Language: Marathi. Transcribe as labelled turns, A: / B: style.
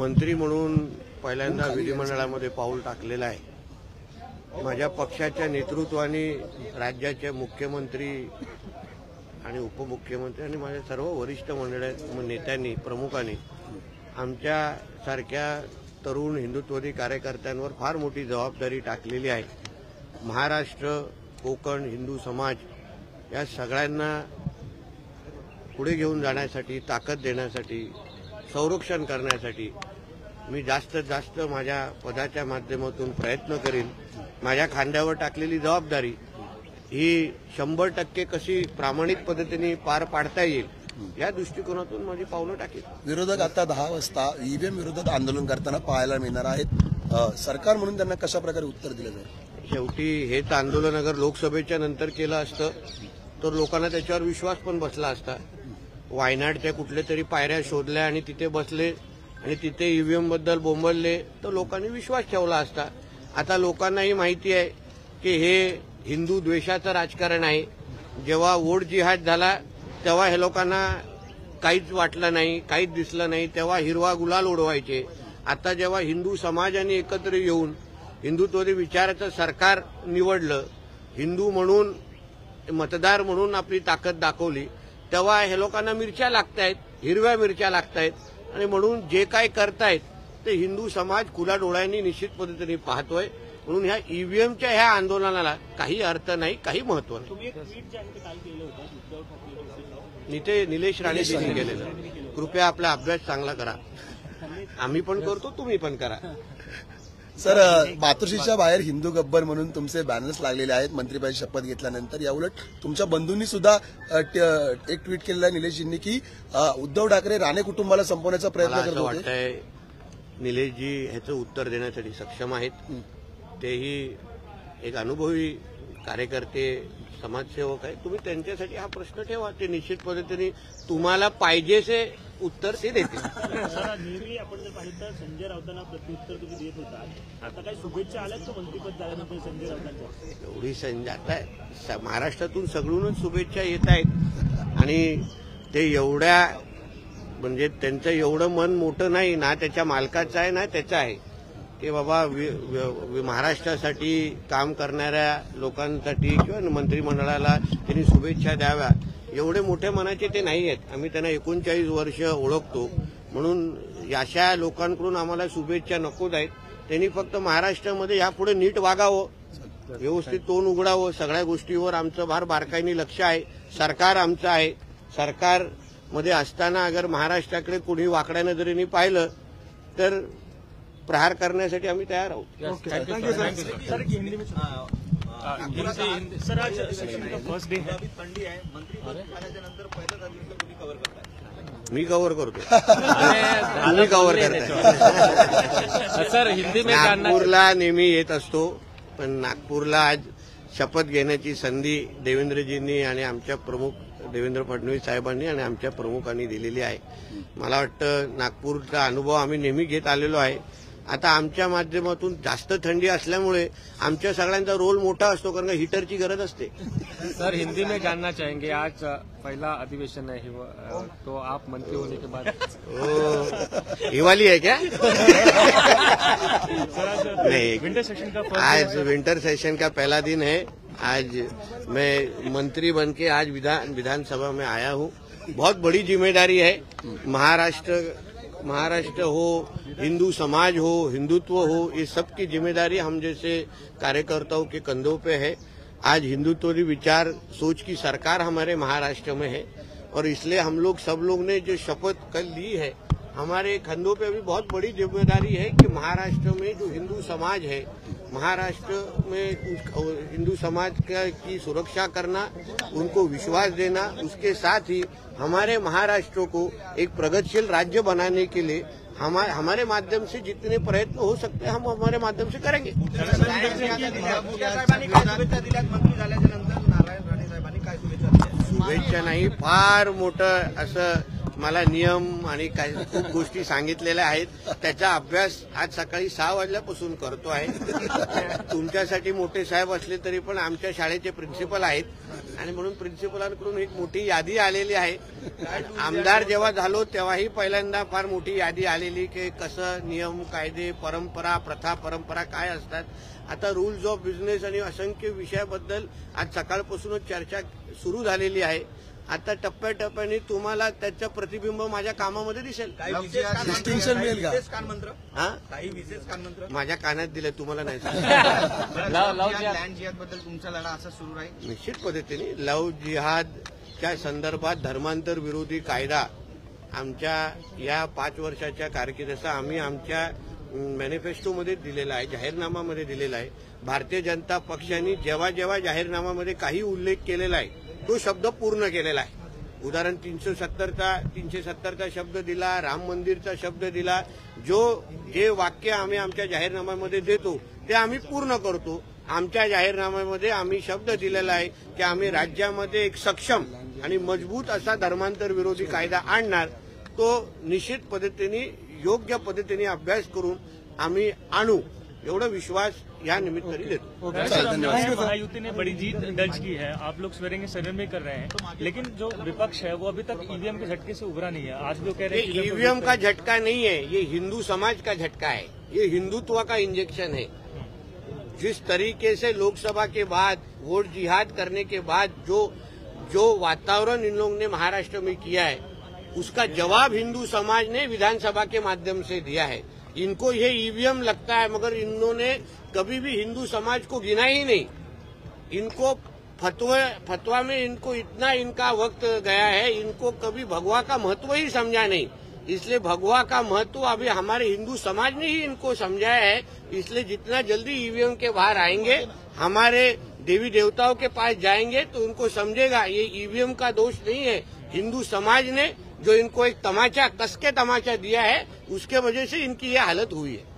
A: मंत्री म्हणून पहिल्यांदा विधिमंडळामध्ये पाऊल टाकलेलं आहे। माझ्या पक्षाच्या नेतृत्वाने राज्याचे मुख्यमंत्री आणि उपमुख्यमंत्री आणि माझ्या सर्व वरिष्ठ नेत्यांनी प्रमुखांनी आमच्या सारख्या तरुण हिंदुत्ववादी कार्यकर्त्यांवर फार मोठी जबाबदारी टाकलेली आहे। महाराष्ट्र, कोकण, हिंदू समाज या सगळ्यांना पुढे घेऊन जाण्यासाठी, ताकद देण्यासाठी, संरक्षण करण्यासाठी मी जास्तीत जास्त माझ्या पदाच्या माध्यमातून प्रयत्न करीन। माझ्या खांद्यावर टाकलेली जबाबदारी ही 100% कशी प्रामाणिक पद्धतीने पार पाडता येईल या दृष्टिकोनातून माझी पावलं टाकेल।
B: विरोधक आता 10 वाजता ईव्हीएम विरोधात आंदोलन करताना पाहायला मिळणार आहेत। सरकार म्हणून त्यांना कशा प्रकारे उत्तर दिलं जाईल?
A: शेवटी हेच आंदोलन अगर लोकसभेच्या नंतर केलं असतं तर लोकांना त्याच्यावर विश्वास पण बसला असता। वायनाडच्या कुठल्या तरी पायऱ्या शोधल्या आणि तिथे बसले आणि तिथे ईव्हीएम बद्दल बोंबलले तर लोकांनी विश्वास ठेवला असता। आता लोकांनाही माहिती आहे की हे हिंदू द्वेषाचं राजकारण आहे। जेव्हा वोट जिहाद झाला तेव्हा हे लोकांना काहीच वाटलं नाही, काहीच दिसलं नाही, तेव्हा हिरवा गुलाल उडवायचे। आता जेव्हा हिंदू समाजाने एकत्र येऊन हिंदुत्ववादी विचाराचं सरकार निवडलं, हिंदू म्हणून मतदार म्हणून आपली ताकद दाखवली, तेव्हा हे लोकांना मिरच्या लागतायत, हिरव्या मिरच्या लागतायत आणि म्हणून जे काय करतायत ते हिंदू समाज खुल्या डोळ्यांनी निश्चित पद्धतीने पाहतोय। म्हणून ह्या ईव्हीएमच्या ह्या आंदोलनाला काही अर्थ नाही, काही महत्व नाही। निलेश राणेजींनी केलेलं, कृपया आपला अभ्यास चांगला करा। आम्ही पण करतो, तुम्ही पण करा।
B: सर, मातोश्रीच्या बाहेर हिंदू गब्बर म्हणून तुमचे बॅनर्स लागलेले आहेत मंत्रिपदाची शपथ घेतल्यानंतर। याउलट तुमच्या बंधूंनी सुद्धा एक ट्विट केलेलं आहे निलेशजींनी की उद्धव ठाकरे राणे कुटुंबाला संपवण्याचा प्रयत्न करत होते।
A: निलेशजी ह्याचं उत्तर देण्यासाठी सक्षम आहेत। तेही एक अनुभवी कार्यकर्ते, समाजसेवक आहे। तुम्ही त्यांच्यासाठी हा प्रश्न ठेवा, ते निश्चित पद्धतीने तुम्हाला पाहिजेसे उत्तर ते देतील।
C: नेहमी आपण जर पाहिलं तर संजय राऊतांना प्रत्युत्तर तुम्ही देत होता, आता काही शुभेच्छा आल्यात का मंत्रिपद झाल्यानंतर संजय राऊतांच्या?
A: एवढी आता महाराष्ट्रातून सगळूनच शुभेच्छा येत आहेत आणि ते एवढ्या म्हणजे त्यांचं एवढं मन मोठं नाही ना, त्याच्या मालकाचं आहे ना त्याचं आहे की बाबा महाराष्ट्रासाठी काम करणाऱ्या लोकांसाठी किंवा मंत्रिमंडळाला त्यांनी शुभेच्छा द्याव्या एवढे मोठ्या मनाचे ते नाही आहेत। आम्ही त्यांना 39 वर्ष ओळखतो, म्हणून अशा लोकांकडून आम्हाला शुभेच्छा नकोच आहेत। त्यांनी फक्त महाराष्ट्रामध्ये यापुढे नीट वागावं, व्यवस्थित तोंड उघडावं, सगळ्या गोष्टीवर आमचं फार बारकाईने लक्ष आहे। सरकार आमचं आहे। सरकारमध्ये असताना अगर महाराष्ट्राकडे कोणी वाकड्या नजरेने पाहिलं तर प्रहार करण्यासाठी आम्ही तयार आहोत।
C: सर, आज फर्स्ट डे है,
A: मी कव्हर करतो, तुम्ही कव्हर करताय।
D: सर, हिंदी में
A: नागपूरला नेहमी येत असतो, पण नागपूरला आज शपथ घेण्याची संधी देवेंद्रजींनी आणि आमच्या प्रमुख देवेंद्र फडणवीस साहेबांनी आणि आमच्या प्रमुखांनी दिलेली आहे। मला वाटतं नागपूरचा अनुभव आम्ही नेहमी घेत आलेलो आहे। आता आमच्या माध्यमातून जास्त थंडी असल्यामुळे आमच्या सगळ्यांचा रोल मोठा असतो, कारण का हीटरची गरज असते।
D: सर, हिंदी में जानना चाहेंगे, आज पहला अधिवेशन है तो आप मंत्री होने के बाद
A: हिवाली है क्या? नहीं,
C: विंटर सेशन का
A: आज विंटर सेशन का पहला दिन है। आज मैं मंत्री बनके आज विधानसभा में आया हूँ। बहुत बड़ी जिम्मेदारी है। महाराष्ट्र हो, हिंदू समाज हो, हिंदुत्व हो, ये सब की जिम्मेदारी हम जैसे कार्यकर्ताओं के कंधों पे है। आज हिंदुत्ववादी विचार सोच की सरकार हमारे महाराष्ट्र में है और इसलिए हम लोग सब लोग ने जो शपथ कल ली है, हमारे कंधों पे भी बहुत बड़ी जिम्मेदारी है कि महाराष्ट्र में जो हिंदू समाज है, महाराष्ट्र में हिंदू समाज की सुरक्षा करना, उनको विश्वास देना, उसके साथ ही हमारे महाराष्ट्र को एक प्रगतिशील राज्य बनाने के लिए हमारे माध्यम से जितने प्रयत्न हो सकते हैं हम हमारे माध्यम से करेंगे। शुभेच्छा नाही, फार मोठं असं मला नियम आणि काही खूप गोष्टी सांगितलेल्या आहेत. त्याचा अभ्यास आज सकाळी 6 वाजल्यापासून करतो आहे. तुमच्यासाठी मोठे साहेब असले तरी पण आमच्या शाळेचे प्रिन्सिपल आहेत आणि म्हणून प्रिन्सिपलांकडून एक मोठी यादी आलेली आहे. आमदार जेव्हा झालो तेव्हाही पहिल्यांदा फार मोठी यादी आलेली की कसं नियम, कायदे, परंपरा, प्रथा, परंपरा काय असतात. आता रूल्स ऑफ बिझनेस आणि असंख्य विषयाबद्दल आज सकाळपासूनच चर्चा सुरू झालेली आहे. आता टप्प्याटप्प्याने तुम्हाला त्याचं प्रतिबिंब माझ्या कामामध्ये दिसेल.
B: डिस्टिंक्शन मिळेल का?
A: हा?
E: काही विशेष कानमंत्र
A: माझ्या कानात दिलं, तुम्हाला नाही
E: लँड जिहाद बद्दल तुमचा लढा असा सुरू राहील.
A: निश्चित पद्धतीने लव जिहादच्या संदर्भात धर्मांतर विरोधी कायदा आमच्या या 5 वर्षाच्या कारकिर्दीचा आम्ही आमच्या मॅनिफेस्टोमध्ये दिलेला आहे, जाहीरनामामध्ये दिलेला आहे. भारतीय जनता पक्षाने जेव्हा जेव्हा जाहीरनामामध्ये काही उल्लेख केलेला आहे तो शब्द पूर्ण केलेला आहे. उदाहरण 370चा शब्द दिला, राम मंदिरचा शब्द दिला. जे वाक्य आम्ही आमच्या जाहीरनाम्यामध्ये देतो ते आम्ही पूर्ण करतो. आमच्या जाहीरनाम्यामध्ये आम्ही शब्द दिलेला आहे की आम्ही राज्यामध्ये एक सक्षम आणि मजबूत असा धर्मांतर विरोधी कायदा आणणार. तो निश्चित पद्धतीने योग्य पद्धतीने अभ्यास करून आम्ही आणू एवढा विश्वास या निमित्ताने देतो.
C: महायुति ने बड़ी जीत दर्ज की है, आप लोग सवेरे सदन में कर रहे हैं, लेकिन जो विपक्ष है वो अभी तक ईवीएम के झटके से उभरा नहीं है. आज भी वो कह रहे हैं
A: ये ईवीएम का झटका नहीं है, ये हिंदू समाज का झटका है. ये हिंदुत्व का इंजेक्शन है. जिस तरीके से लोकसभा के बाद वोट जिहाद करने के बाद जो वातावरण इन लोगों ने महाराष्ट्र में किया है उसका जवाब हिंदू समाज ने विधानसभा के माध्यम से दिया है. इनको ये ईवीएम लगता है मगर इन्होंने कभी भी हिंदू समाज को गिना ही नहीं. इनको फतवा में इनको इतना इनका वक्त गया है, इनको कभी भगवा का महत्व ही समझा नहीं. इसलिए भगवा का महत्व अभी हमारे हिंदू समाज ने ही इनको समझाया है. इसलिए जितना जल्दी ईवीएम के बाहर आएंगे, हमारे देवी देवताओं के पास जाएंगे तो उनको समझेगा ये ईवीएम का दोष नहीं है, हिंदू समाज ने जो इनको एक तमाचा कसके तमाचा दिया है उसके वजह से इनकी ये हालत हुई है.